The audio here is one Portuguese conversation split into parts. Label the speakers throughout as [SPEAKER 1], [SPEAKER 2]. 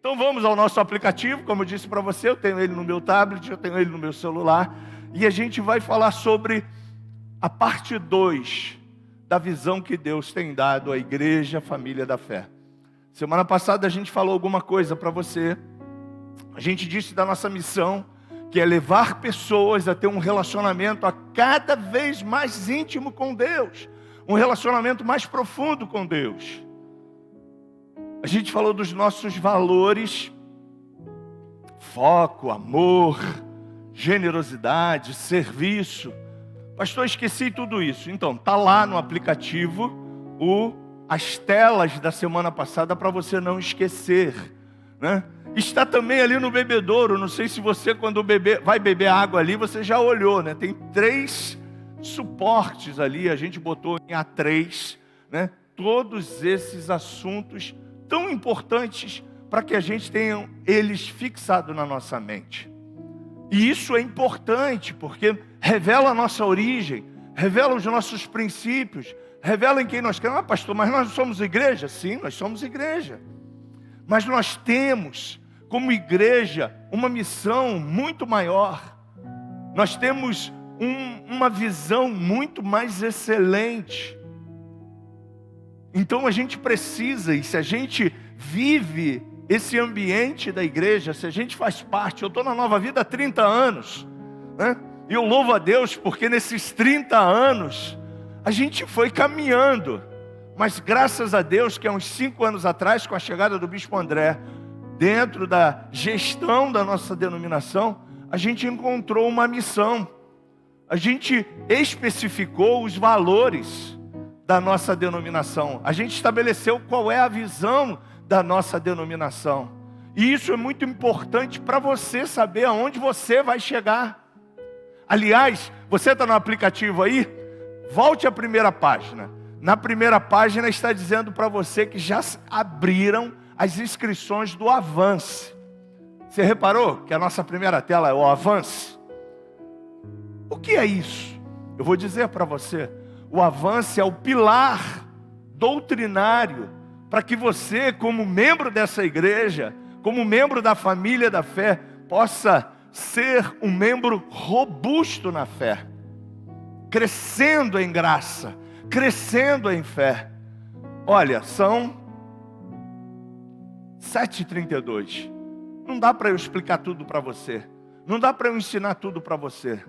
[SPEAKER 1] Então vamos ao nosso aplicativo, como eu disse para você, eu tenho ele no meu tablet, eu tenho ele no meu celular, e a gente vai falar sobre a parte 2 da visão que Deus tem dado à igreja, família da fé. Semana passada a gente falou alguma coisa para você, a gente disse da nossa missão, que é levar pessoas a ter um relacionamento a cada vez mais íntimo com Deus, um relacionamento mais profundo com Deus. A gente falou dos nossos valores, foco, amor, generosidade, serviço. Pastor, esqueci tudo isso. Então, está lá no aplicativo as telas da semana passada para você não esquecer, né? Está também ali no bebedouro. Não sei se você, quando vai beber água ali, você já olhou, né? Tem 3 suportes ali, a gente botou em A3, né? Todos esses assuntos tão importantes para que a gente tenha eles fixados na nossa mente. E isso é importante porque revela a nossa origem, revela os nossos princípios, revela em quem nós queremos. Pastor, mas nós somos igreja? Sim, nós somos igreja. Mas nós temos, como igreja, uma missão muito maior. Nós temos uma visão muito mais excelente. Então a gente precisa, e se a gente vive esse ambiente da igreja, se a gente faz parte, eu estou na Nova Vida há 30 anos, né? E eu louvo a Deus porque nesses 30 anos a gente foi caminhando, mas graças a Deus que há uns 5 anos atrás, com a chegada do Bispo André, dentro da gestão da nossa denominação, a gente encontrou uma missão, a gente especificou os valores da nossa denominação, a gente estabeleceu qual é a visão da nossa denominação, e isso é muito importante para você saber aonde você vai chegar. Aliás, você está no aplicativo aí? Volte à primeira página. Na primeira página está dizendo para você que já abriram as inscrições do Avance. Você reparou que a nossa primeira tela é o Avance? O que é isso? Eu vou dizer para você. O Avance é o pilar doutrinário para que você, como membro dessa igreja, como membro da família da fé, possa ser um membro robusto na fé, crescendo em graça, crescendo em fé. Olha, são 7h32. Não dá para eu explicar tudo para você, não dá para eu ensinar tudo para você,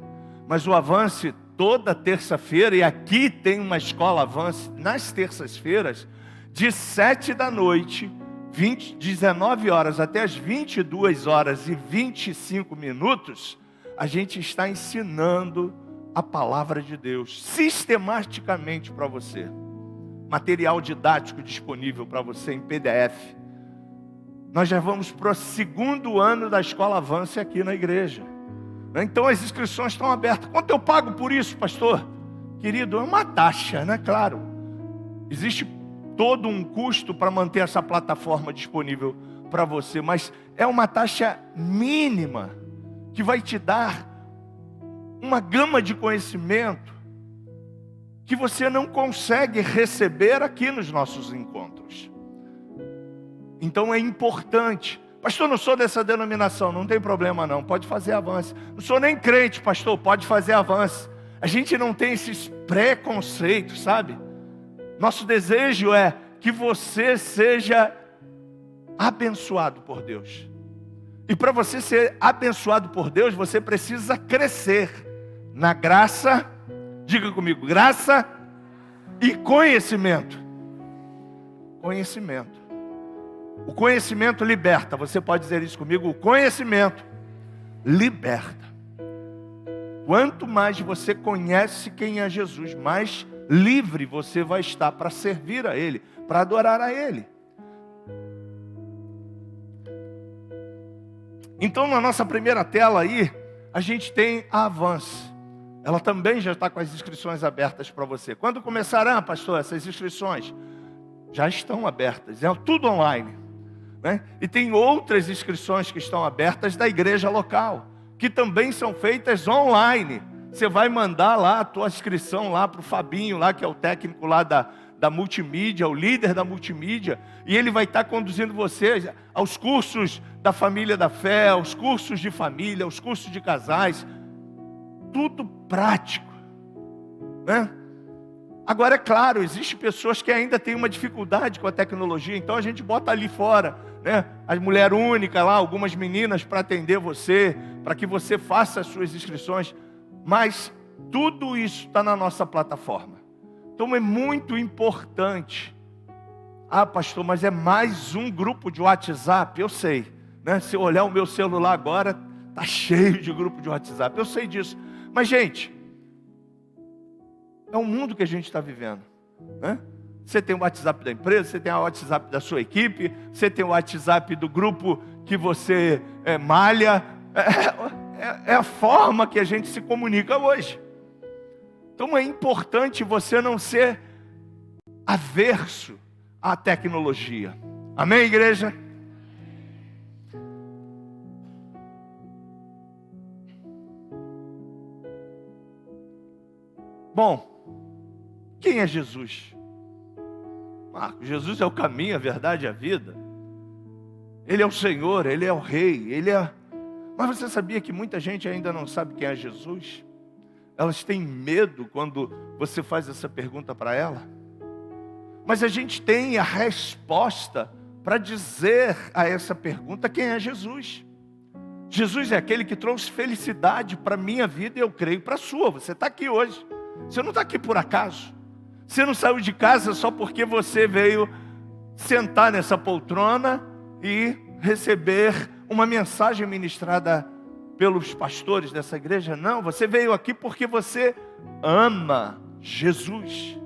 [SPEAKER 1] mas o Avance toda terça-feira, e aqui tem uma escola Avance nas terças-feiras, de 7 da noite, 19 horas até as 22h25, a gente está ensinando a palavra de Deus sistematicamente para você. Material didático disponível para você em PDF. Nós já vamos para o 2º ano da escola Avance aqui na igreja. Então as inscrições estão abertas. Quanto eu pago por isso, pastor? Querido, é uma taxa, né? Claro. Existe todo um custo para manter essa plataforma disponível para você, mas é uma taxa mínima que vai te dar uma gama de conhecimento que você não consegue receber aqui nos nossos encontros. Então é importante. Pastor, não sou dessa denominação, não tem problema não, pode fazer Avance. Não sou nem crente, pastor, pode fazer Avance. A gente não tem esses preconceitos, sabe? Nosso desejo é que você seja abençoado por Deus. E para você ser abençoado por Deus, você precisa crescer na graça, diga comigo, graça e conhecimento. Conhecimento. O conhecimento liberta, você pode dizer isso comigo, o conhecimento liberta. Quanto mais você conhece quem é Jesus, mais livre você vai estar para servir a Ele, para adorar a Ele. Então na nossa primeira tela aí, a gente tem a Avance. Ela também já está com as inscrições abertas para você. Quando começarão, pastor, essas inscrições? Já estão abertas, é tudo online, né? E tem outras inscrições que estão abertas da igreja local, que também são feitas online. Você vai mandar lá a tua inscrição lá para o Fabinho, lá, que é o técnico lá da da multimídia, o líder da multimídia, e ele vai estar conduzindo você aos cursos da família da fé, aos cursos de família, aos cursos de casais, tudo prático, né? Agora, é claro, existem pessoas que ainda têm uma dificuldade com a tecnologia, então a gente bota ali fora, né, a mulher única lá, algumas meninas para atender você, para que você faça as suas inscrições, mas tudo isso está na nossa plataforma. Então é muito importante. Ah, pastor, mas é mais um grupo de WhatsApp. Eu sei, né? Se eu olhar o meu celular agora, está cheio de grupo de WhatsApp. Eu sei disso. Mas, gente, é o mundo que a gente está vivendo, né? Você tem o WhatsApp da empresa, você tem o WhatsApp da sua equipe, você tem o WhatsApp do grupo que você malha. É a forma que a gente se comunica hoje. Então é importante você não ser averso à tecnologia. Amém, igreja? Bom, quem é Jesus? Jesus é o caminho, a verdade e a vida. Ele é o Senhor, Ele é o Rei, Mas você sabia que muita gente ainda não sabe quem é Jesus? Elas têm medo quando você faz essa pergunta para ela. Mas a gente tem a resposta para dizer a essa pergunta quem é Jesus. Jesus é aquele que trouxe felicidade para a minha vida e eu creio para a sua. Você está aqui hoje. Você não está aqui por acaso. Você não saiu de casa só porque você veio sentar nessa poltrona e receber uma mensagem ministrada pelos pastores dessa igreja. Não, você veio aqui porque você ama Jesus.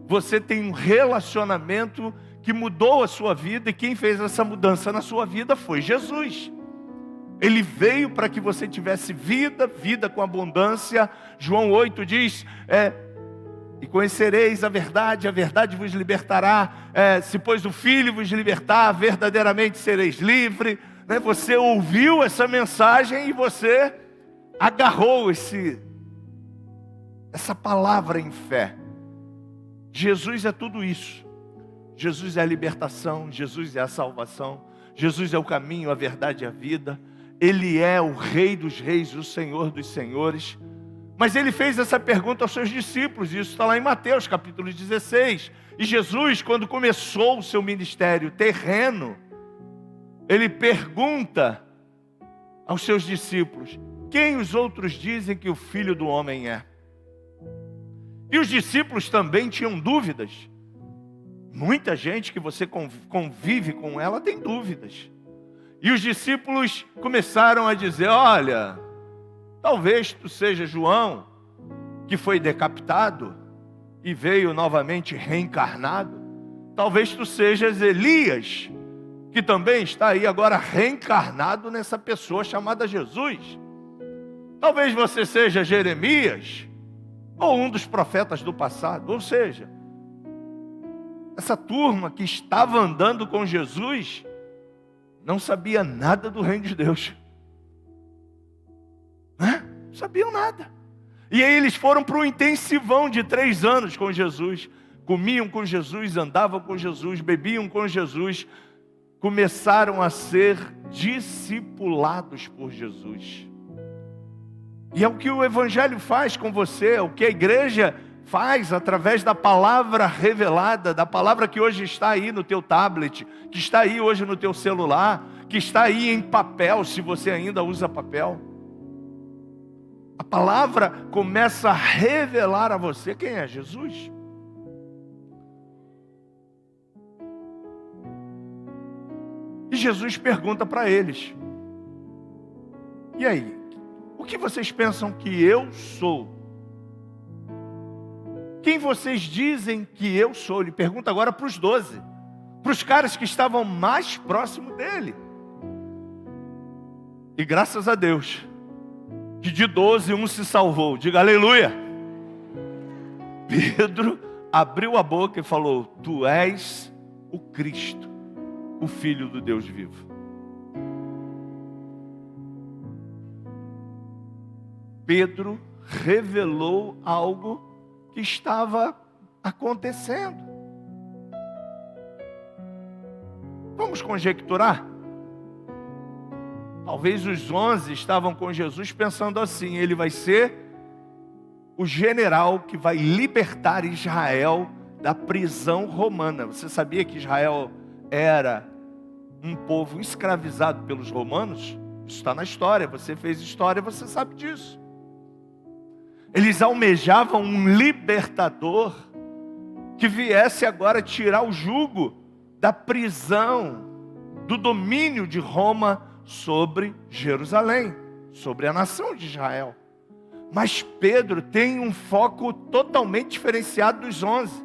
[SPEAKER 1] Você tem um relacionamento que mudou a sua vida, e quem fez essa mudança na sua vida foi Jesus. Ele veio para que você tivesse vida, vida com abundância. João 8 diz, e conhecereis a verdade vos libertará. Se pois o Filho vos libertar, verdadeiramente sereis livres. Você ouviu essa mensagem e você agarrou essa palavra em fé. Jesus é tudo isso. Jesus é a libertação, Jesus é a salvação, Jesus é o caminho, a verdade e a vida. Ele é o Rei dos reis, o Senhor dos senhores. Mas ele fez essa pergunta aos seus discípulos, e isso está lá em Mateus capítulo 16. E Jesus, quando começou o seu ministério terreno, ele pergunta aos seus discípulos: quem os outros dizem que o Filho do Homem é? E os discípulos também tinham dúvidas. Muita gente que você convive com ela tem dúvidas. E os discípulos começaram a dizer: olha, talvez tu seja João, que foi decapitado e veio novamente reencarnado. Talvez tu sejas Elias, que também está aí agora reencarnado nessa pessoa chamada Jesus. Talvez você seja Jeremias, ou um dos profetas do passado. Ou seja, essa turma que estava andando com Jesus não sabia nada do reino de Deus. Não sabiam nada. E aí eles foram para um intensivão de 3 anos com Jesus. Comiam com Jesus, andavam com Jesus, bebiam com Jesus. Começaram a ser discipulados por Jesus. E é o que o Evangelho faz com você, é o que a igreja faz através da palavra revelada, da palavra que hoje está aí no teu tablet, que está aí hoje no teu celular, que está aí em papel, se você ainda usa papel. A palavra começa a revelar a você quem é Jesus. E Jesus pergunta para eles: e aí, o que vocês pensam que eu sou? Quem vocês dizem que eu sou? Ele pergunta agora para os 12, para os caras que estavam mais próximos dele. E graças a Deus, que de 12, um se salvou. Diga aleluia. Pedro abriu a boca e falou: tu és o Cristo, o Filho do Deus vivo. Pedro revelou algo que estava acontecendo. Vamos conjecturar? Talvez os 11 estavam com Jesus pensando assim: ele vai ser o general que vai libertar Israel da prisão romana. Você sabia que Israel era um povo escravizado pelos romanos? Isso está na história, você fez história, você sabe disso. Eles almejavam um libertador que viesse agora tirar o jugo da prisão, do domínio de Roma sobre Jerusalém, sobre a nação de Israel. Mas Pedro tem um foco totalmente diferenciado dos 11.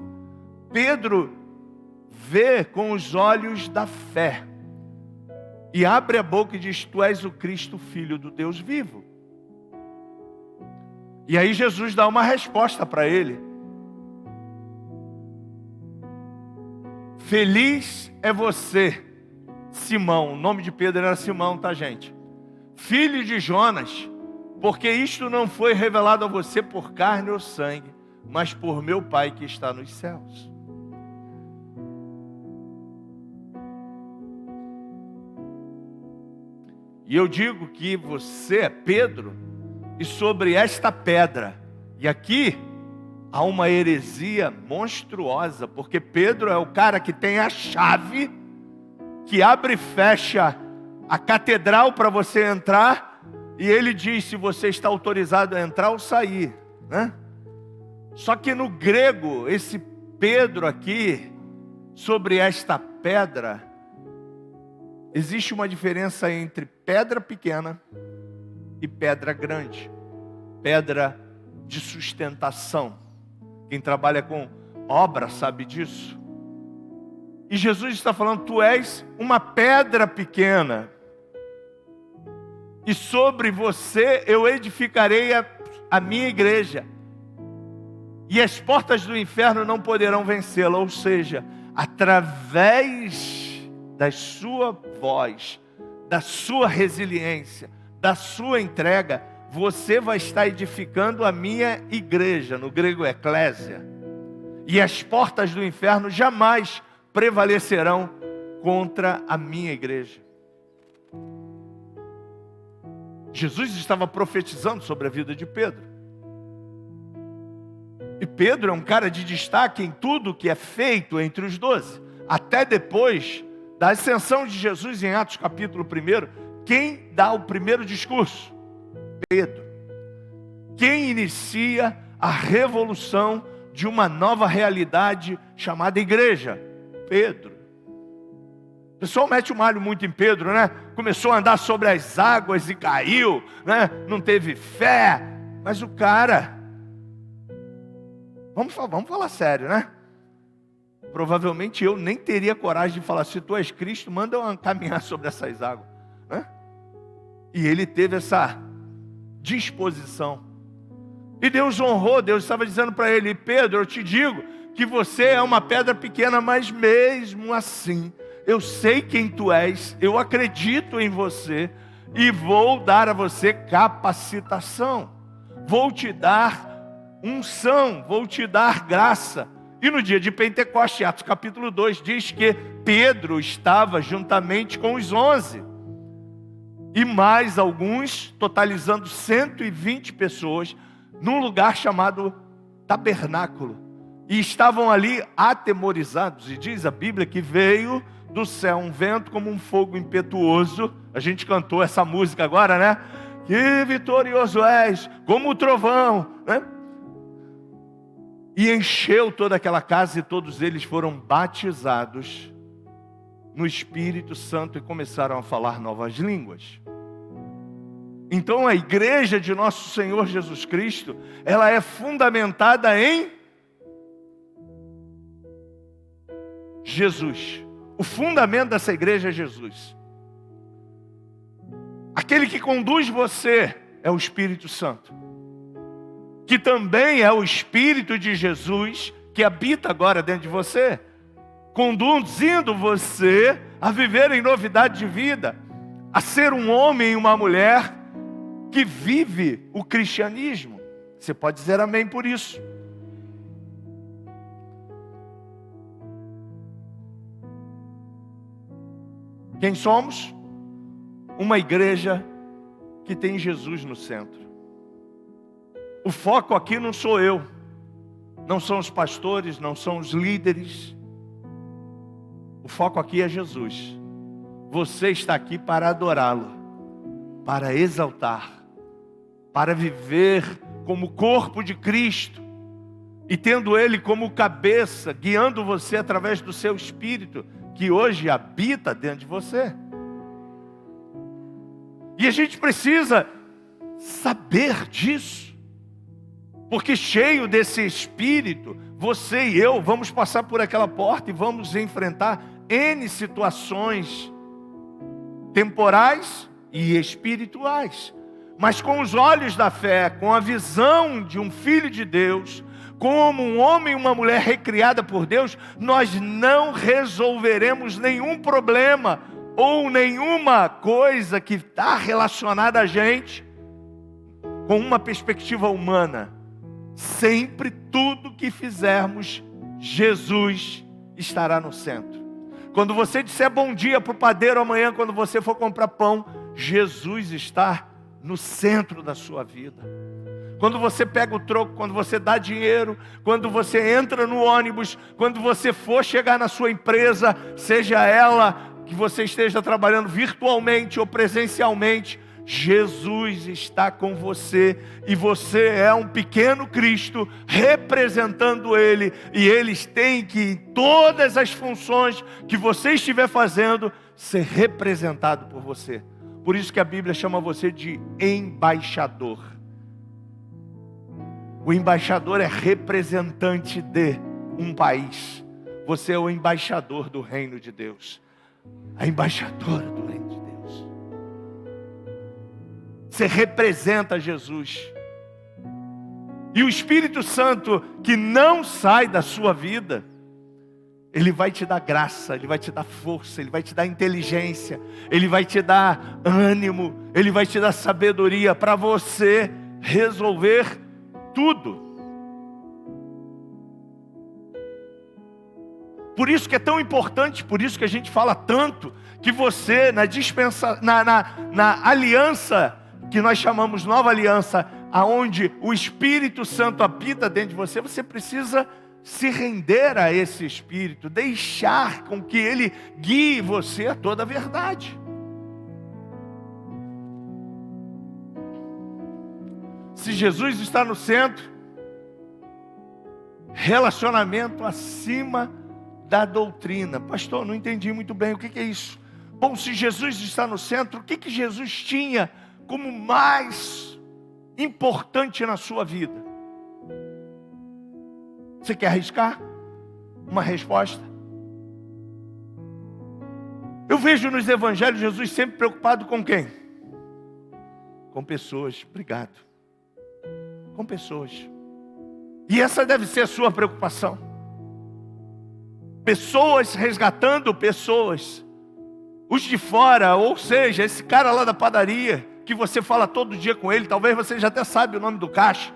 [SPEAKER 1] Pedro vê com os olhos da fé e abre a boca e diz: tu és o Cristo, Filho do Deus vivo. E aí Jesus dá uma resposta para ele. Feliz é você, Simão. O nome de Pedro era Simão, tá, gente? Filho de Jonas, porque isto não foi revelado a você por carne ou sangue, mas por meu Pai que está nos céus. E eu digo que você é Pedro, e sobre esta pedra, e aqui há uma heresia monstruosa, porque Pedro é o cara que tem a chave, que abre e fecha a catedral para você entrar, e ele diz se você está autorizado a entrar ou sair, né? Só que no grego, esse Pedro aqui, sobre esta pedra, existe uma diferença entre pedra pequena e pedra grande. Pedra de sustentação. Quem trabalha com obra sabe disso. E Jesus está falando: tu és uma pedra pequena, e sobre você eu edificarei a minha igreja, e as portas do inferno não poderão vencê-la. Ou seja, através da sua voz, da sua resiliência, da sua entrega, você vai estar edificando a minha igreja, no grego eclésia, e as portas do inferno jamais prevalecerão contra a minha igreja. Jesus estava profetizando sobre a vida de Pedro. E Pedro é um cara de destaque em tudo que é feito entre os 12. Até depois da ascensão de Jesus em Atos capítulo 1, quem dá o primeiro discurso? Pedro. Quem inicia a revolução de uma nova realidade chamada igreja? Pedro. O pessoal mete o malho muito em Pedro, né? Começou a andar sobre as águas e caiu, né? Não teve fé. Mas o cara, vamos falar sério, né? Provavelmente eu nem teria coragem de falar: se tu és Cristo, manda eu caminhar sobre essas águas, né? E ele teve essa disposição. E Deus honrou. Deus estava dizendo para ele: Pedro, eu te digo que você é uma pedra pequena, mas mesmo assim, eu sei quem tu és, eu acredito em você, e vou dar a você capacitação, vou te dar unção, vou te dar graça. E no dia de Pentecoste, Atos capítulo 2, diz que Pedro estava juntamente com os 11, e mais alguns, totalizando 120 pessoas, num lugar chamado tabernáculo. E estavam ali atemorizados. E diz a Bíblia que veio do céu um vento como um fogo impetuoso. A gente cantou essa música agora, né? Que vitorioso és, como o trovão, né? E encheu toda aquela casa, e todos eles foram batizados no Espírito Santo e começaram a falar novas línguas. Então a igreja de nosso Senhor Jesus Cristo, ela é fundamentada em Jesus. O fundamento dessa igreja é Jesus. Aquele que conduz você é o Espírito Santo, que também é o Espírito de Jesus, que habita agora dentro de você, conduzindo você a viver em novidade de vida, a ser um homem e uma mulher que vive o cristianismo. Você pode dizer amém por isso? Quem somos? Uma igreja que tem Jesus no centro. O foco aqui não sou eu, não são os pastores, não são os líderes. O foco aqui é Jesus. Você está aqui para adorá-lo, para exaltar, para viver como corpo de Cristo e tendo Ele como cabeça, guiando você através do seu Espírito, que hoje habita dentro de você. E a gente precisa saber disso, porque cheio desse Espírito, você e eu vamos passar por aquela porta e vamos enfrentar N situações temporais e espirituais, mas com os olhos da fé, com a visão de um filho de Deus, como um homem e uma mulher recriada por Deus, nós não resolveremos nenhum problema ou nenhuma coisa que está relacionada a gente com uma perspectiva humana. Sempre tudo que fizermos, Jesus estará no centro. Quando você disser bom dia para o padeiro amanhã, quando você for comprar pão, Jesus está no centro da sua vida. Quando você pega o troco, quando você dá dinheiro, quando você entra no ônibus, quando você for chegar na sua empresa, seja ela que você esteja trabalhando virtualmente ou presencialmente, Jesus está com você e você é um pequeno Cristo representando Ele, e eles têm que, em todas as funções que você estiver fazendo, ser representado por você. Por isso que a Bíblia chama você de embaixador. O embaixador é representante de um país. Você é o embaixador do reino de Deus, a embaixadora do reino de Deus. Você representa Jesus. E o Espírito Santo, que não sai da sua vida, Ele vai te dar graça, Ele vai te dar força, Ele vai te dar inteligência, Ele vai te dar ânimo, Ele vai te dar sabedoria para você resolver tudo. Por isso que é tão importante, por isso que a gente fala tanto, que você, na aliança, que nós chamamos nova aliança, aonde o Espírito Santo habita dentro de você, você precisa se render a esse Espírito, deixar com que Ele guie você a toda a verdade. Se Jesus está no centro, relacionamento acima da doutrina. Pastor, não entendi muito bem, o que é isso? Bom, se Jesus está no centro, o que Jesus tinha como mais importante na sua vida? Você quer arriscar uma resposta? Eu vejo nos evangelhos Jesus sempre preocupado com quem? Com pessoas. Obrigado. Com pessoas. E essa deve ser a sua preocupação. Pessoas resgatando pessoas. Os de fora, ou seja, esse cara lá da padaria, que você fala todo dia com ele, talvez você já até sabe o nome do caixa.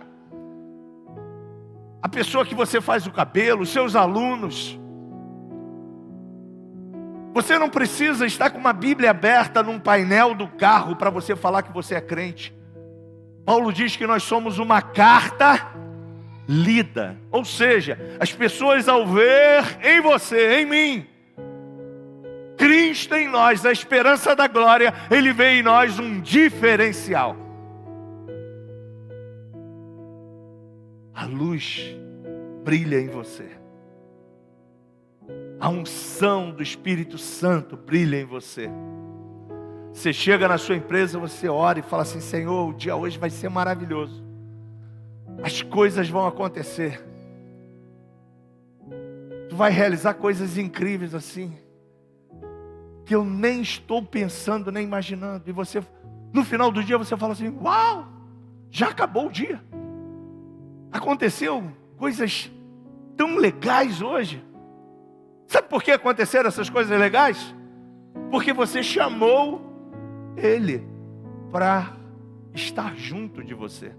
[SPEAKER 1] A pessoa que você faz o cabelo, os seus alunos. Você não precisa estar com uma Bíblia aberta num painel do carro para você falar que você é crente. Paulo diz que nós somos uma carta lida. Ou seja, as pessoas ao ver em você, em mim, Cristo em nós, a esperança da glória, Ele vê em nós um diferencial. A luz brilha em você. A unção do Espírito Santo brilha em você. Você chega na sua empresa, você ora e fala assim: Senhor, o dia hoje vai ser maravilhoso. As coisas vão acontecer. Tu vai realizar coisas incríveis assim, que eu nem estou pensando, nem imaginando. E você, no final do dia, você fala assim: uau, já acabou o dia. Aconteceu coisas tão legais hoje. Sabe por que aconteceram essas coisas legais? Porque você chamou Ele para estar junto de você,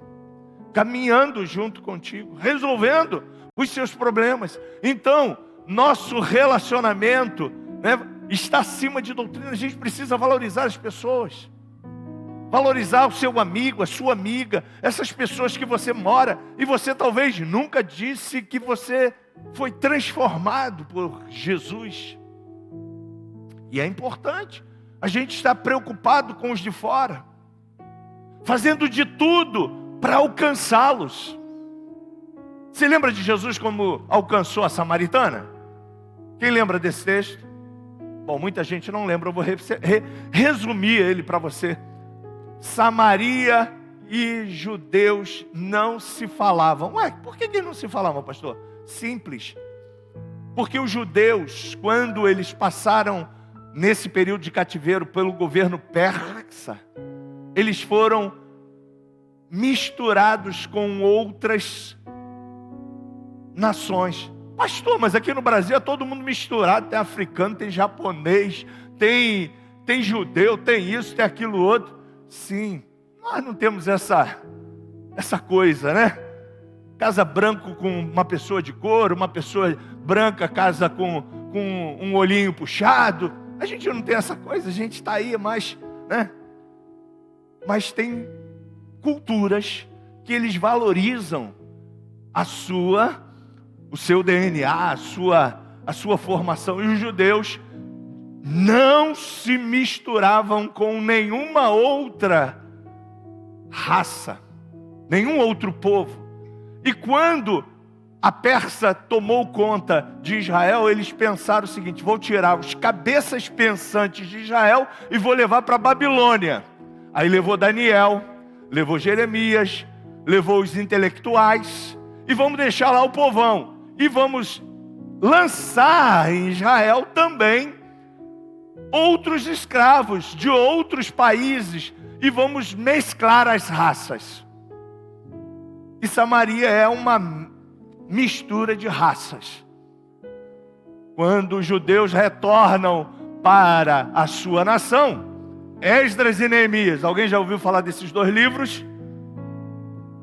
[SPEAKER 1] caminhando junto contigo, resolvendo os seus problemas. Então, nosso relacionamento, está acima de doutrina. A gente precisa valorizar as pessoas. Valorizar o seu amigo, a sua amiga, essas pessoas que você mora, e você talvez nunca disse que você foi transformado por Jesus. E é importante a gente estar preocupado com os de fora, fazendo de tudo para alcançá-los. Você lembra de Jesus como alcançou a samaritana? Quem lembra desse texto? Bom, muita gente não lembra, eu vou resumir ele para você. Samaria e judeus não se falavam. Ué, por que não se falavam, pastor? Simples. Porque os judeus, quando eles passaram nesse período de cativeiro pelo governo persa, eles foram misturados com outras nações. Pastor, mas aqui no Brasil é todo mundo misturado. Tem africano, tem japonês, tem judeu, tem isso, tem aquilo outro. Sim, nós não temos essa coisa, né? Casa branco com uma pessoa de cor, uma pessoa branca casa com um olhinho puxado. A gente não tem essa coisa, a gente está aí, mas, né? Mas tem culturas que eles valorizam o seu DNA, a sua formação. E os judeus não se misturavam com nenhuma outra raça, nenhum outro povo. E quando a Pérsia tomou conta de Israel, eles pensaram o seguinte: vou tirar os cabeças pensantes de Israel e vou levar para a Babilônia. Aí levou Daniel, levou Jeremias, levou os intelectuais, e vamos deixar lá o povão. E vamos lançar em Israel também outros escravos de outros países, e vamos mesclar as raças. E Samaria é uma mistura de raças. Quando os judeus retornam para a sua nação, Esdras e Neemias, alguém já ouviu falar desses dois livros?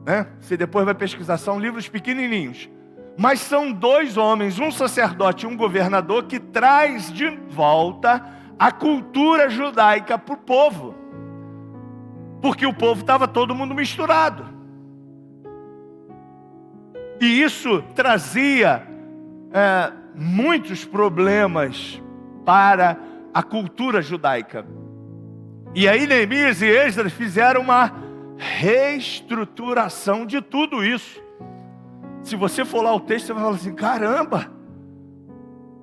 [SPEAKER 1] Né? Você depois vai pesquisar, são livros pequenininhos. Mas são dois homens, um sacerdote e um governador, que traz de volta a cultura judaica para o povo. Porque o povo estava todo mundo misturado. E isso trazia muitos problemas para a cultura judaica. E aí Neemias e Esdras fizeram uma reestruturação de tudo isso. Se você for lá o texto, você vai falar assim: caramba,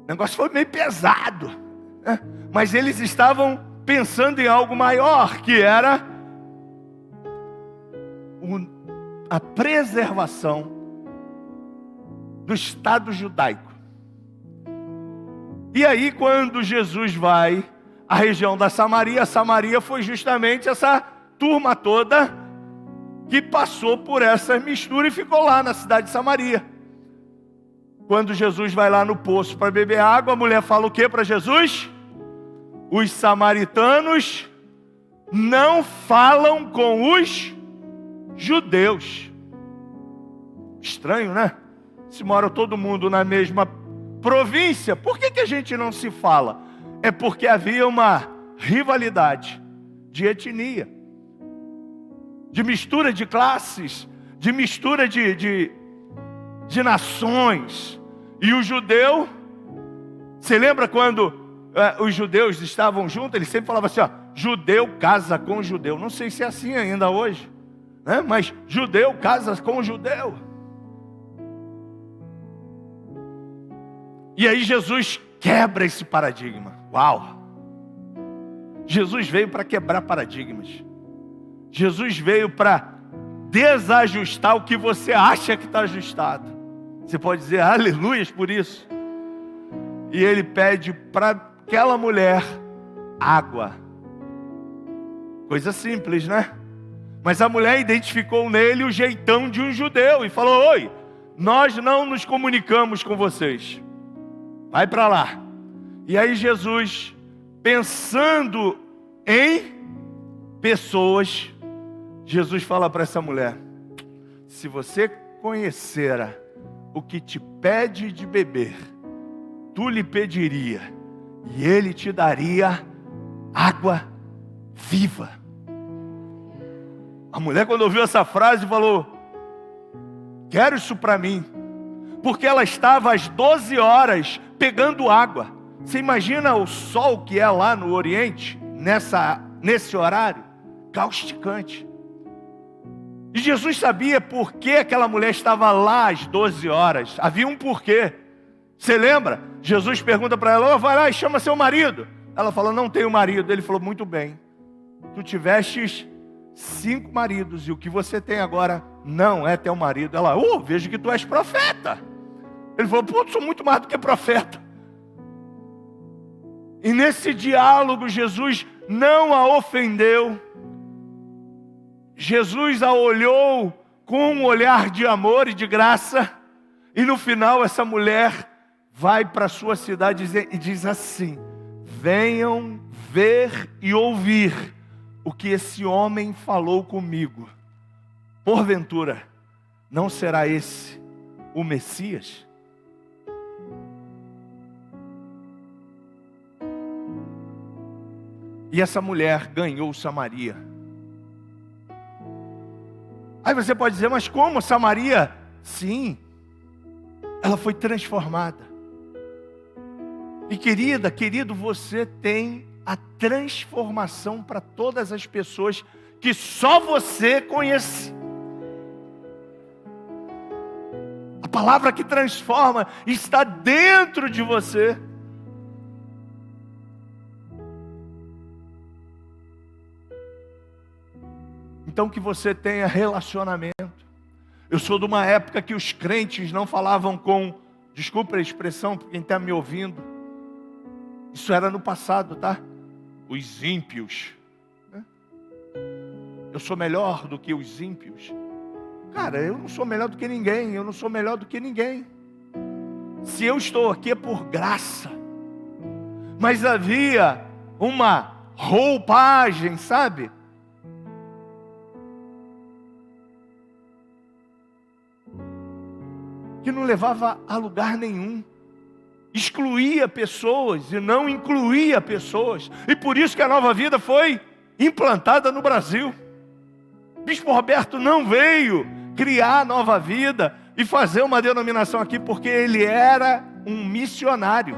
[SPEAKER 1] o negócio foi meio pesado, né? Mas eles estavam pensando em algo maior, que era a preservação do Estado judaico. E aí, quando Jesus vai à região da Samaria, Samaria foi justamente essa turma toda que passou por essa mistura e ficou lá na cidade de Samaria. Quando Jesus vai lá no poço para beber água, a mulher fala o que para Jesus? Os samaritanos não falam com os judeus. Estranho, né? Se mora todo mundo na mesma província, por que a gente não se fala? É porque havia uma rivalidade de etnia, de mistura de classes, de mistura de nações. E o judeu, você lembra quando os judeus estavam juntos? Ele sempre falava assim, ó, judeu casa com judeu. Não sei se é assim ainda hoje, né? Mas judeu casa com judeu. E aí Jesus quebra esse paradigma. Uau! Jesus veio para quebrar paradigmas. Jesus veio para desajustar o que você acha que está ajustado. Você pode dizer aleluias por isso. E ele pede para aquela mulher água. Coisa simples, né? Mas a mulher identificou nele o jeitão de um judeu e falou: oi, nós não nos comunicamos com vocês. Vai para lá. E aí Jesus, pensando em pessoas, Jesus fala para essa mulher: se você conhecera o que te pede de beber, tu lhe pediria e Ele te daria água viva. A mulher, quando ouviu essa frase, falou: quero isso para mim. Porque ela estava às 12 horas pegando água. Você imagina o sol que é lá no Oriente, nesse horário? Causticante. E Jesus sabia por que aquela mulher estava lá às 12 horas. Havia um porquê. Você lembra? Jesus pergunta para ela: vai lá e chama seu marido. Ela falou: não tenho marido. Ele falou: muito bem. Tu tivestes 5 maridos e o que você tem agora não é teu marido. Ela: vejo que tu és profeta. Ele falou: pô, eu sou muito mais do que profeta. E nesse diálogo Jesus não a ofendeu. Jesus a olhou com um olhar de amor e de graça. E no final essa mulher vai para a sua cidade e diz assim: venham ver e ouvir o que esse homem falou comigo. Porventura, não será esse o Messias? E essa mulher ganhou Samaria. Aí você pode dizer: mas como Samaria? Sim, ela foi transformada. E querido, você tem a transformação para todas as pessoas que só você conhece. A palavra que transforma está dentro de você. Então que você tenha relacionamento. Eu sou de uma época que os crentes não falavam com, desculpa a expressão, para quem está me ouvindo, isso era no passado, tá? Os ímpios. Eu sou melhor do que os ímpios. Cara, eu não sou melhor do que ninguém. Eu não sou melhor do que ninguém. Se eu estou aqui é por graça. Mas havia uma roupagem, sabe? Que não levava a lugar nenhum. Excluía pessoas e não incluía pessoas. E por isso que a Nova Vida foi implantada no Brasil. Bispo Roberto não veio criar a Nova Vida e fazer uma denominação aqui, porque ele era um missionário.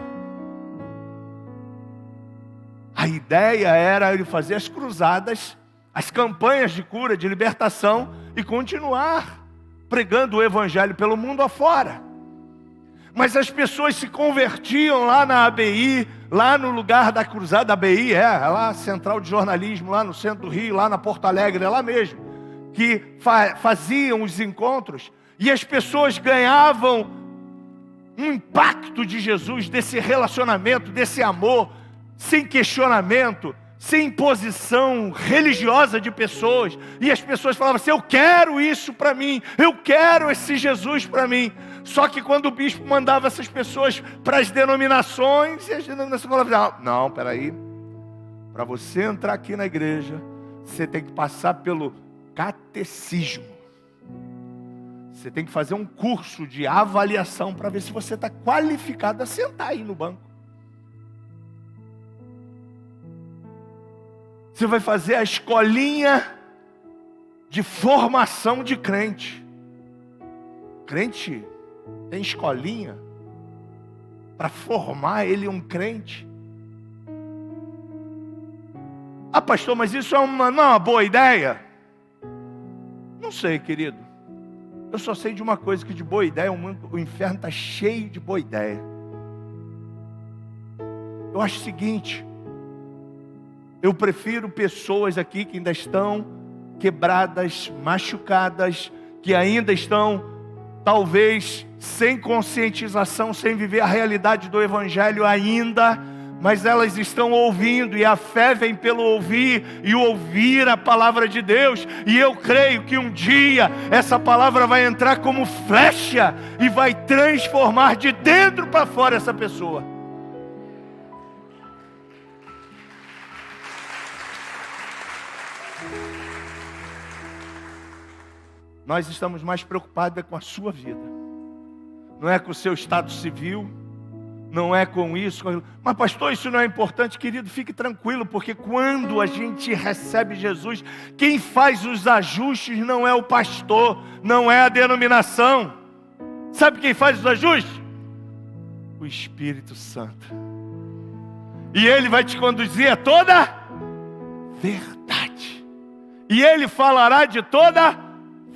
[SPEAKER 1] A ideia era ele fazer as cruzadas, as campanhas de cura, de libertação e continuar pregando o Evangelho pelo mundo afora. Mas as pessoas se convertiam lá na ABI, lá no lugar da cruzada. A ABI é lá, Central de Jornalismo, lá no centro do Rio, lá na Porto Alegre, é lá mesmo, que faziam os encontros, e as pessoas ganhavam um impacto de Jesus, desse relacionamento, desse amor, sem questionamento, sem imposição religiosa de pessoas. E as pessoas falavam assim: eu quero isso para mim, eu quero esse Jesus para mim. Só que quando o bispo mandava essas pessoas para as denominações, e as denominações falavam: não, peraí, para você entrar aqui na igreja, você tem que passar pelo catecismo. Você tem que fazer um curso de avaliação para ver se você está qualificado a sentar aí no banco. Você vai fazer a escolinha de formação de crente. Crente tem escolinha para formar ele um crente. Ah, pastor, mas isso não é uma boa ideia? Não sei, querido. Eu só sei de uma coisa, que de boa ideia o inferno está cheio de boa ideia. Eu acho o seguinte: eu prefiro pessoas aqui que ainda estão quebradas, machucadas, que ainda estão, talvez, sem conscientização, sem viver a realidade do Evangelho ainda, mas elas estão ouvindo, e a fé vem pelo ouvir, e ouvir a palavra de Deus. E eu creio que um dia essa palavra vai entrar como flecha e vai transformar de dentro para fora essa pessoa. Nós estamos mais preocupados com a sua vida. Não é com o seu estado civil, não é com isso, com aquilo. Mas pastor, isso não é importante, querido, fique tranquilo, porque quando a gente recebe Jesus, quem faz os ajustes não é o pastor, não é a denominação. Sabe quem faz os ajustes? O Espírito Santo. E Ele vai te conduzir a toda verdade. E Ele falará de toda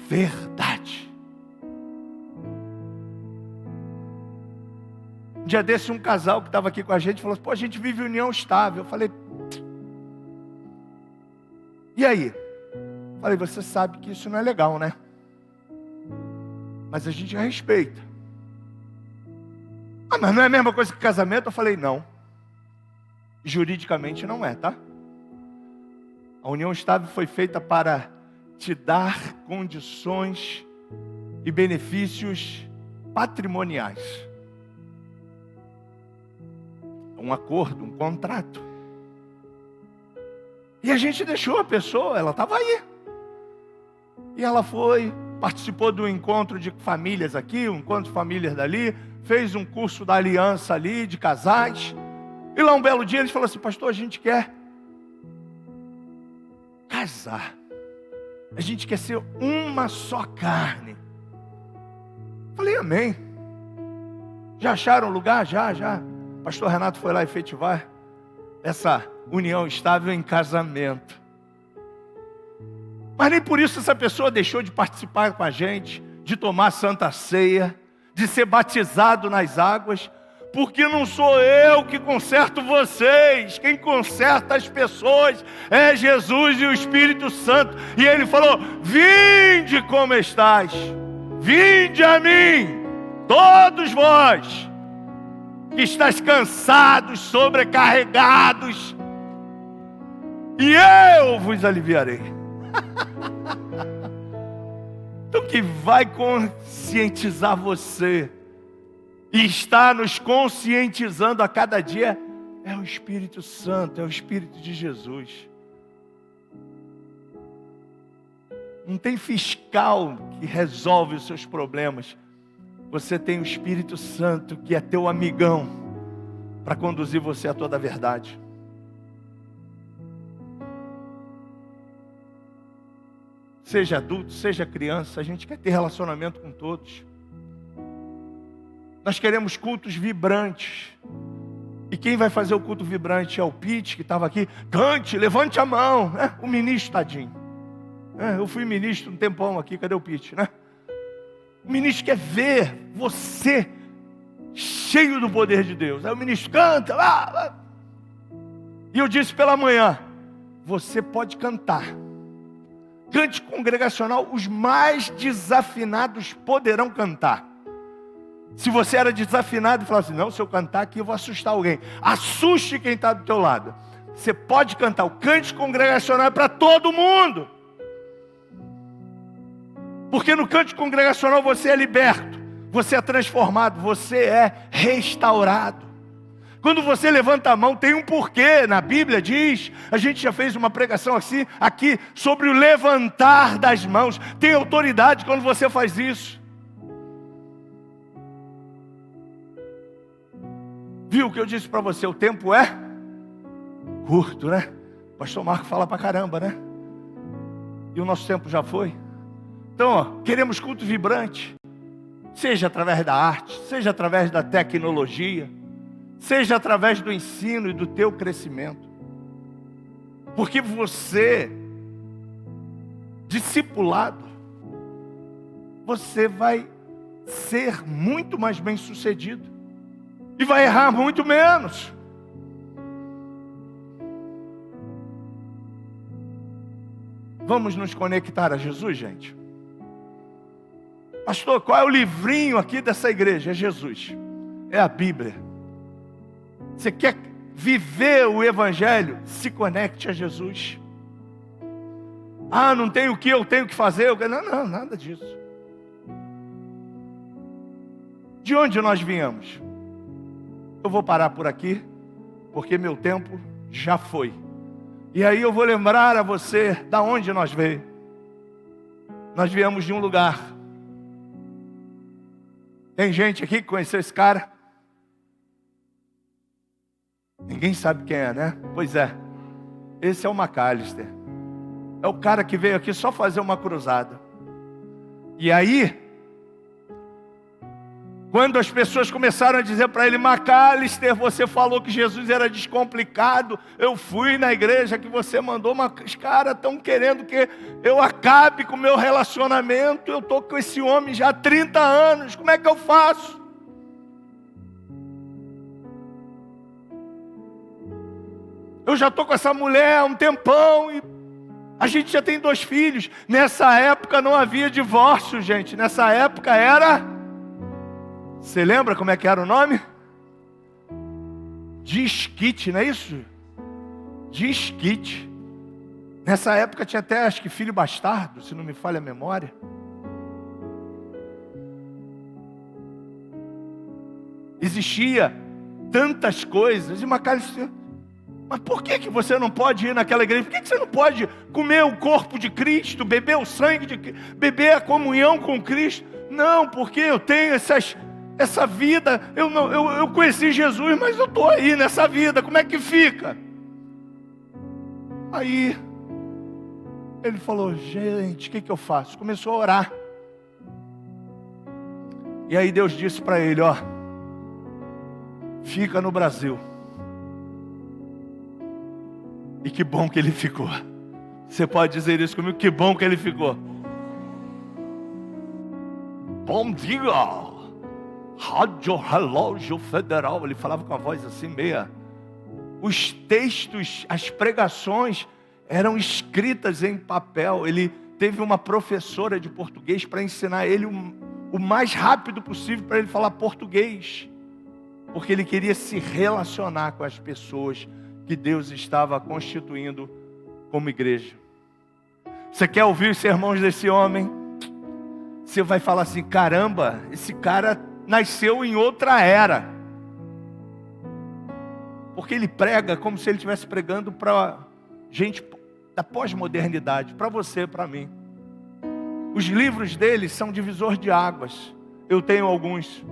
[SPEAKER 1] verdade. Um dia desse, um casal que estava aqui com a gente falou assim: pô, a gente vive união estável. Eu falei: e aí? Eu falei: você sabe que isso não é legal, né? Mas a gente respeita. Ah, mas não é a mesma coisa que casamento? Eu falei: não. Juridicamente não é, tá? A união estável foi feita para te dar condições e benefícios patrimoniais. Um acordo, um contrato. E a gente deixou a pessoa, ela estava aí. E ela foi, participou do encontro de famílias aqui, um encontro de famílias dali, fez um curso da aliança ali, de casais. E lá um belo dia eles falaram assim: pastor, a gente quer casar. A gente quer ser uma só carne. Falei: amém. Já acharam lugar? Já. Pastor Renato foi lá efetivar essa união estável em casamento. Mas nem por isso essa pessoa deixou de participar com a gente, de tomar santa ceia, de ser batizado nas águas, porque não sou eu que conserto vocês, quem conserta as pessoas é Jesus e o Espírito Santo. E Ele falou: vinde como estáis, vinde a mim, todos vós que estáis cansados, sobrecarregados, e eu vos aliviarei. Então, o que vai conscientizar você e está nos conscientizando a cada dia é o Espírito Santo, é o Espírito de Jesus. Não tem fiscal que resolve os seus problemas. Você tem o Espírito Santo, que é teu amigão, para conduzir você a toda a verdade. Seja adulto, seja criança, a gente quer ter relacionamento com todos. Nós queremos cultos vibrantes. E quem vai fazer o culto vibrante é o Pete, que estava aqui. Cante, levante a mão. O ministro, tadinho. Eu fui ministro um tempão aqui, cadê o Pete, né? O ministro quer ver você cheio do poder de Deus. Aí o ministro canta. E eu disse pela manhã: você pode cantar. Cante congregacional, os mais desafinados poderão cantar. Se você era desafinado e falava assim: não, se eu cantar aqui eu vou assustar alguém. Assuste quem está do teu lado. Você pode cantar. O cante congregacional é para todo mundo. Porque no cante congregacional você é liberto, você é transformado, você é restaurado. Quando você levanta a mão, tem um porquê. Na Bíblia diz, a gente já fez uma pregação assim, aqui, sobre o levantar das mãos. Tem autoridade quando você faz isso. Viu o que eu disse para você? O tempo é curto, né? O pastor Marco fala pra caramba, né? E o nosso tempo já foi. Então, queremos culto vibrante. Seja através da arte, seja através da tecnologia, seja através do ensino e do teu crescimento. Porque você, discipulado, você vai ser muito mais bem sucedido. E vai errar muito menos. Vamos nos conectar a Jesus, gente? Pastor, qual é o livrinho aqui dessa igreja? É Jesus. É a Bíblia. Você quer viver o Evangelho? Se conecte a Jesus. Ah, não tem o que eu tenho que fazer? Não, nada disso. De onde nós viemos? Eu vou parar por aqui, porque meu tempo já foi. E aí eu vou lembrar a você da onde nós veio. Nós viemos de um lugar. Tem gente aqui que conheceu esse cara? Ninguém sabe quem é, né? Pois é. Esse é o Macalister. É o cara que veio aqui só fazer uma cruzada. E aí, quando as pessoas começaram a dizer para ele: Macalister, você falou que Jesus era descomplicado, eu fui na igreja que você mandou, mas os caras estão querendo que eu acabe com o meu relacionamento, eu estou com esse homem já há 30 anos, como é que eu faço? Eu já estou com essa mulher há um tempão e a gente já tem 2 filhos. Nessa época não havia divórcio, gente. Nessa época era... Você lembra como é que era o nome? Desquite, não é isso? Desquite. Nessa época tinha até, acho que, filho bastardo, se não me falha a memória. Existia tantas coisas. E Macalister... Mas por que você não pode ir naquela igreja? Por que você não pode comer o corpo de Cristo, beber o sangue de Cristo, beber a comunhão com Cristo? Não, porque eu tenho essa vida, eu conheci Jesus, mas eu estou aí nessa vida, como é que fica? Aí, ele falou: gente, o que eu faço? Começou a orar. E aí Deus disse para ele: ó, fica no Brasil. E que bom que ele ficou. Você pode dizer isso comigo? Que bom que ele ficou. Bom dia. Rádio Relógio Federal. Ele falava com a voz assim meia. Os textos, as pregações eram escritas em papel. Ele teve uma professora de português para ensinar ele o mais rápido possível para ele falar português. Porque ele queria se relacionar com as pessoas que Deus estava constituindo como igreja. Você quer ouvir os sermões desse homem? Você vai falar assim: caramba, esse cara nasceu em outra era. Porque ele prega como se ele estivesse pregando para gente da pós-modernidade, para você, para mim. Os livros dele são divisor de águas. Eu tenho alguns.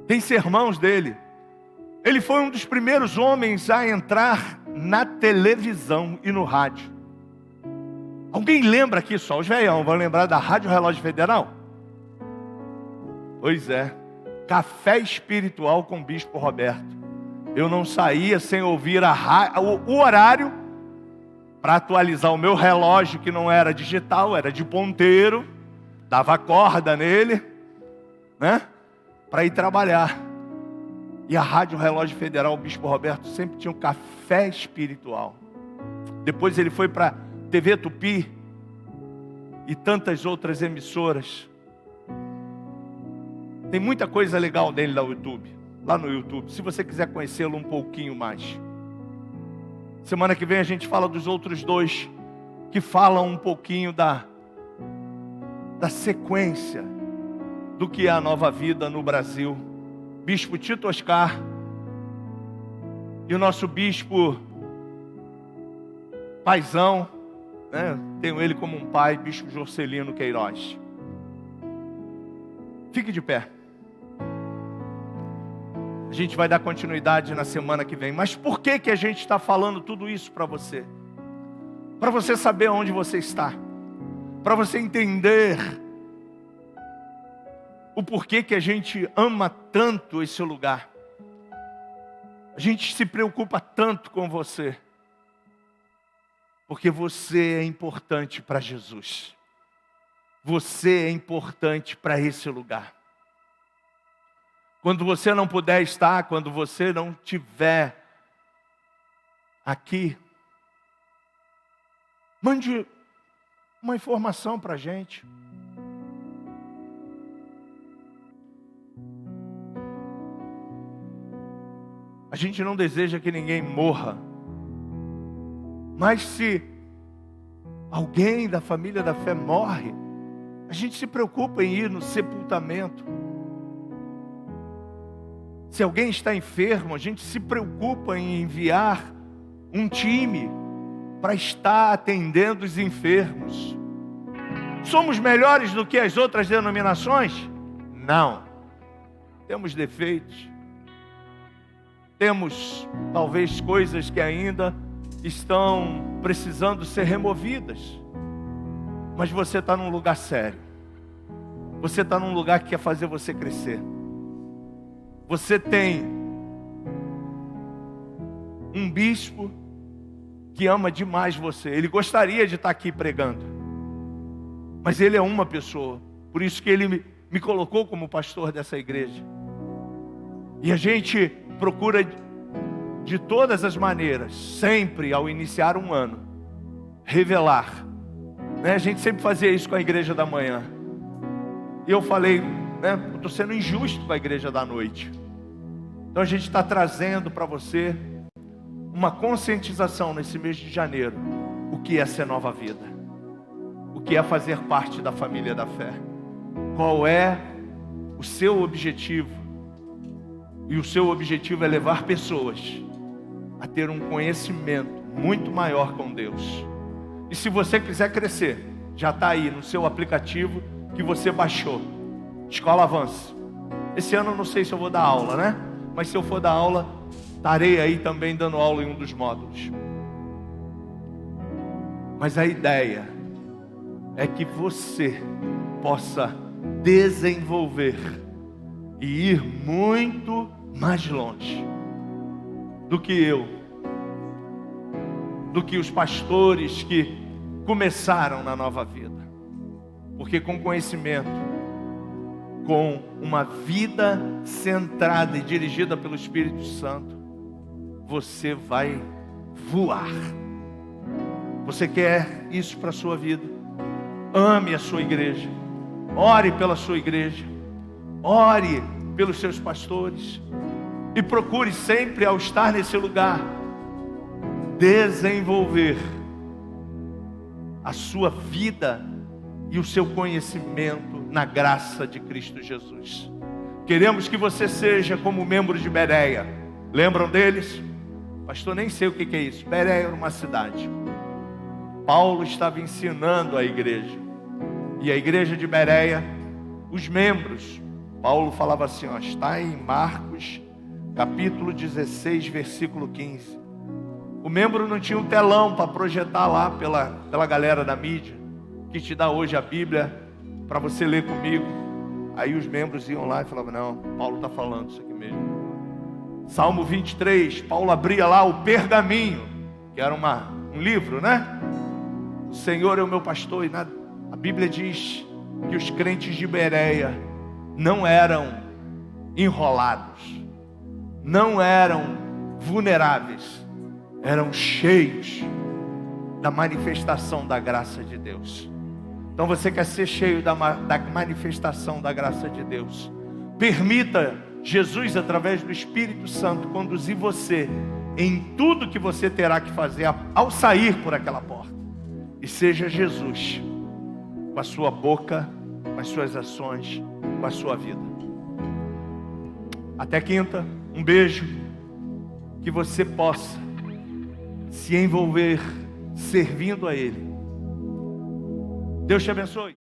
[SPEAKER 1] Tem sermões dele. Ele foi um dos primeiros homens a entrar na televisão e no rádio. Alguém lembra aqui só? Os velhão vão lembrar da Rádio Relógio Federal? Pois é. Café espiritual com o Bispo Roberto. Eu não saía sem ouvir o horário para atualizar o meu relógio, que não era digital, era de ponteiro. Dava corda nele, né? Para ir trabalhar. E a Rádio Relógio Federal, o Bispo Roberto, sempre tinha um café espiritual. Depois ele foi para TV Tupi e tantas outras emissoras. Tem muita coisa legal dele lá no YouTube, se você quiser conhecê-lo um pouquinho mais. Semana que vem a gente fala dos outros 2 que falam um pouquinho da sequência do que é a nova vida no Brasil. Bispo Tito Oscar e o nosso bispo paizão, né? Tenho ele como um pai, Bispo Jorcelino Queiroz. Fique de pé. A gente vai dar continuidade na semana que vem. Mas por que a gente está falando tudo isso para você? Para você saber onde você está. Para você entender o porquê que a gente ama tanto esse lugar. A gente se preocupa tanto com você. Porque você é importante para Jesus. Você é importante para esse lugar. Quando você não puder estar, quando você não estiver aqui, mande uma informação para a gente. A gente não deseja que ninguém morra. Mas se alguém da família da fé morre, a gente se preocupa em ir no sepultamento. Se alguém está enfermo, a gente se preocupa em enviar um time para estar atendendo os enfermos. Somos melhores do que as outras denominações? Não. Temos defeitos. temos talvez coisas que ainda estão precisando ser removidas, mas você está num lugar sério. Você está num lugar que quer fazer você crescer. Você tem um bispo que ama demais você. Ele gostaria de estar aqui pregando, mas ele é uma pessoa. Por isso que ele me colocou como pastor dessa igreja. E a gente procura de todas as maneiras, sempre ao iniciar um ano, revelar. A gente sempre fazia isso com a igreja da manhã. E eu falei, eu estou sendo injusto com a igreja da noite. Então a gente está trazendo para você uma conscientização nesse mês de janeiro. O que é ser nova vida? O que é fazer parte da família da fé? Qual é o seu objetivo? E o seu objetivo é levar pessoas a ter um conhecimento muito maior com Deus. E se você quiser crescer, já está aí no seu aplicativo que você baixou, Escola Avança. Esse ano eu não sei se eu vou dar aula, né? Mas se eu for dar aula, estarei aí também dando aula em um dos módulos. Mas a ideia é que você possa desenvolver e ir muito mais longe do que eu, do que os pastores que começaram na nova vida. Porque com conhecimento, com uma vida centrada e dirigida pelo Espírito Santo, você vai voar. Você quer isso para a sua vida? Ame a sua igreja, ore pela sua igreja, ore pelos seus pastores e procure sempre, ao estar nesse lugar, desenvolver a sua vida e o seu conhecimento na graça de Cristo Jesus. Queremos que você seja como membro de Bereia. Lembram deles? Pastor, nem sei o que é isso. Bereia era uma cidade. Paulo estava ensinando a igreja. E a igreja de Bereia, os membros, Paulo falava assim, está em Marcos, capítulo 16, versículo 15. O membro não tinha um telão para projetar lá pela galera da mídia, que te dá hoje a Bíblia para você ler comigo. Aí os membros iam lá e falavam, não, Paulo está falando isso aqui mesmo. Salmo 23, Paulo abria lá o pergaminho, que era um livro, né? O Senhor é o meu pastor. E a Bíblia diz que os crentes de Bereia não eram enrolados, não eram vulneráveis, eram cheios da manifestação da graça de Deus. Então você quer ser cheio da manifestação da graça de Deus? Permita Jesus, através do Espírito Santo, conduzir você em tudo que você terá que fazer ao sair por aquela porta. E seja Jesus, com a sua boca, com as suas ações, com a sua vida. Até quinta, um beijo. Que você possa se envolver servindo a Ele. Deus te abençoe.